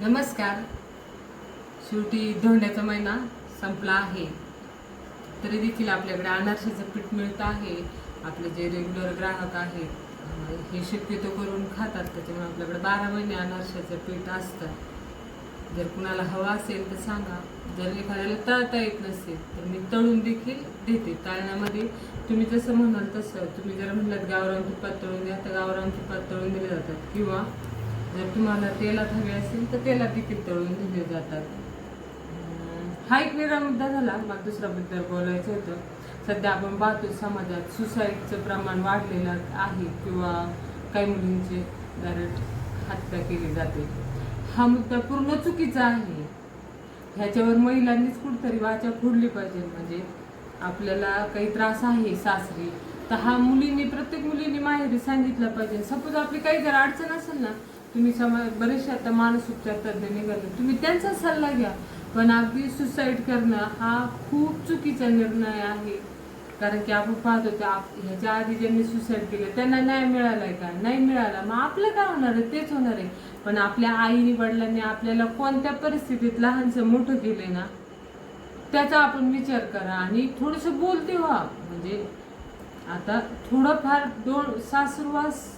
नमस्कार. शेवटी धोंड्याचा महिना संपला आहे, तरी देखील आपल्याकडे अनारशाचं पीठ मिळतं आहे. आपले जे रेग्युलर ग्राहक आहेत हे शक्यतो करून खातात, त्याच्यामुळे आपल्याकडे 12 महिने अनारशाचं पीठ असतं. जर कुणाला हवं असेल तर सांगा. जर एखाद्याला तळता येत नसेल तर मी तळून देखील देते. तळण्यामध्ये तुम्ही जसं म्हणाल तसं, तुम्ही जर म्हटलं गावरान तुपात तळून द्या तर गावरान तुपात तळून दिले जातात, किंवा जर तुम्हाला तेलात हवे असेल तर तेलात देखील तळून दिले जातात. हा एक वेगळा मुद्दा झाला. मला दुसरा मुद्दा बोलायचं होतं. सध्या आपण पाहतो समाजात सुसाईडचं प्रमाण वाढलेलं आहे, किंवा काही मुलींचे डायरेक्ट हत्या केली जाते. हा मुद्दा पूर्ण चुकीचा आहे. ह्याच्यावर महिलांनीच कुठतरी वाचा फोडली पाहिजे. म्हणजे आपल्याला काही त्रास आहे सासरी, तर हा प्रत्येक मुलींनी माहेरी सांगितलं पाहिजे. सपोज आपली काही जर अडचण असेल ना, तुम्ही बरेचसे आता मानसोपचार तज्ञ निघाले, तुम्ही त्यांचा सल्ला घ्या. पण अगदी सुसाईड करणं हा खूप चुकीचा निर्णय आहे. कारण की आपण पाहतो ह्याच्या आधी ज्यांनी सुसाईड केलं त्यांना न्याय मिळालाय का? नाही मिळाला. मग आपलं काय होणार आहे? तेच होणार आहे. पण आपल्या आईनी वडिलांनी आपल्याला कोणत्या परिस्थितीत लहानसं मोठं केलंय ना, त्याचा आपण विचार करा आणि थोडस बोलते व्हा. म्हणजे आता थोडंफार सासुरवास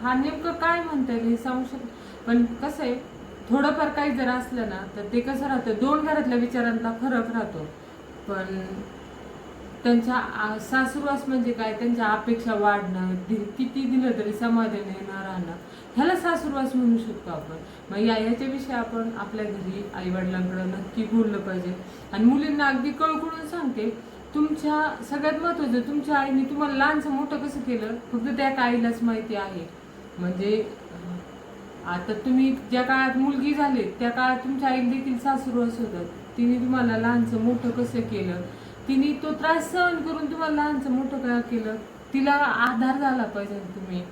हा नेमकं काय म्हणता येईल हे सांगू शकत, पण कसं आहे, थोडंफार काही जर असलं ना तर ते कसं राहतं, दोन घरातल्या विचारांचा फरक राहतो. पण त्यांच्या सासुरवास म्हणजे काय, त्यांच्या अपेक्षा वाढणं, किती दिलं तरी समाधानी न राहणं, ह्याला सासुरवास म्हणू शकतो आपण. मग ह्याच्याविषयी आपण आपल्या घरी आई वडिलांकडे नक्की बोललं पाहिजे. आणि मुलींना अगदी कळकळून सांगते, तुमच्या सगळ्यात महत्वाचं, तुमच्या आईने तुम्हाला लहानसं मोठं कसं केलं फक्त त्या आईलाच माहिती आहे. म्हणजे आता तुम्ही ज्या काळात मुलगी झाले त्या काळात तुमच्या आई देखील सासुरवास होतात. तिने तुम्हाला लहानसं मोठं कसं केलं, तिने तो त्रास सहन करून तुम्हाला लहानसं मोठं काय केलं, तिला आधार झाला पाहिजे तुम्ही.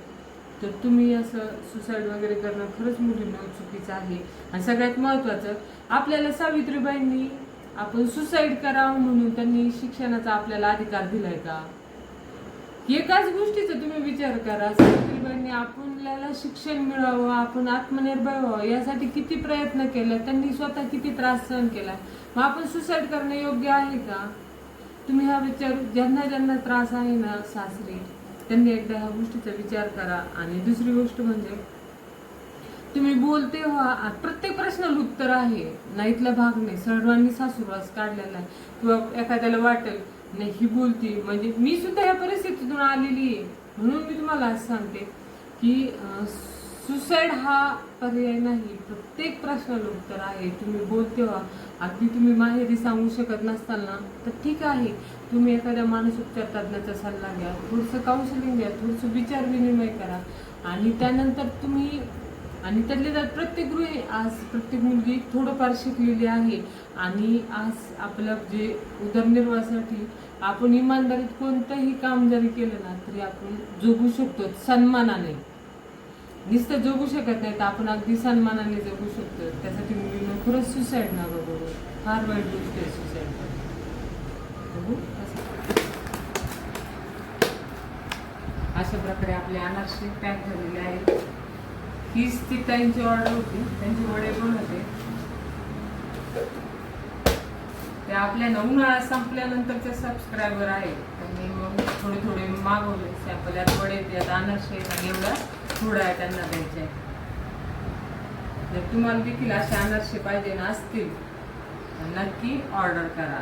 तर तुम्ही असं सुसाईड वगैरे करणं खरंच मुलींना चुकीचं आहे. आणि सगळ्यात महत्वाचं, आपल्याला सावित्रीबाईंनी आपण सुसाईड करावं म्हणून त्यांनी शिक्षणाचा आपल्याला अधिकार दिलाय का? एकाच गोष्टीचा तुम्ही विचार करा. सावित्रीबाईंनी आपल्याला शिक्षण मिळावं, आपण आत्मनिर्भर व्हावं यासाठी किती प्रयत्न केले, त्यांनी स्वतः किती त्रास सहन केला. मग आपण सुसाईड करणं योग्य आहे का? तुम्ही हा विचार, ज्यांना त्रास आहे ना सासरी, त्यांनी एकदा ह्या गोष्टीचा विचार करा. आणि दुसरी गोष्ट म्हणजे, तुम्ही बोलते व्हा. प्रत्येक प्रश्नाला उत्तर आहे, नाहीतला भाग नाही. सर्वांनी सासुरवास काढलेला आहे, किंवा एखाद्याला वाटेल नाही ही बोलती, म्हणजे मी सुद्धा या परिस्थितीतून आलेली आहे, म्हणून मी तुम्हाला असं सांगते की सुसाईड हा पर्याय नाही. प्रत्येक प्रश्नाला उत्तर आहे. तुम्ही बोलते व्हा. अगदी तुम्ही माहेरी सांगू शकत नसताल ना, तर ठीक आहे, तुम्ही एखाद्या मानसोपचार तज्ञाचा सल्ला घ्या, थोडंसं काउन्सिलिंग घ्या, थोडंसं विचार विनिमय करा. आणि त्यानंतर तुम्ही, आणि त्यातले त्यात प्रत्येक मुलगी थोडंफार शिकलेली आहे. आणि आज आपलं जे उदरनिर्वाहासाठी आपण इमानदारीत कोणतंही काम जरी केलं ना तरी आपण जगू शकतो सन्मानाने. नुसतं जगू शकत नाही तर आपण अगदी सन्मानाने जगू शकतो. त्यासाठी मुलींना खरंच सुसाईड नका करू. फार वाईट गोष्ट आहे सुसाईड करणं. अशा प्रकारे आपले अनारसे पॅक झालेले आहेत. हीच ती त्यांची ऑर्डर होती, त्यांची वडे पण होते. ते आपल्या उन्हाळा संपल्यानंतरचे सबस्क्रायबर आहे, त्यांनी मग थोडे मागवले सॅम्पल. यात वडे, त्यात अनारसे, आणि एवढा थोडा आहे त्यांना द्यायचे. जर तुम्हाला देखील असे अनारसे पाहिजे ना असतील तर नक्की ऑर्डर करा.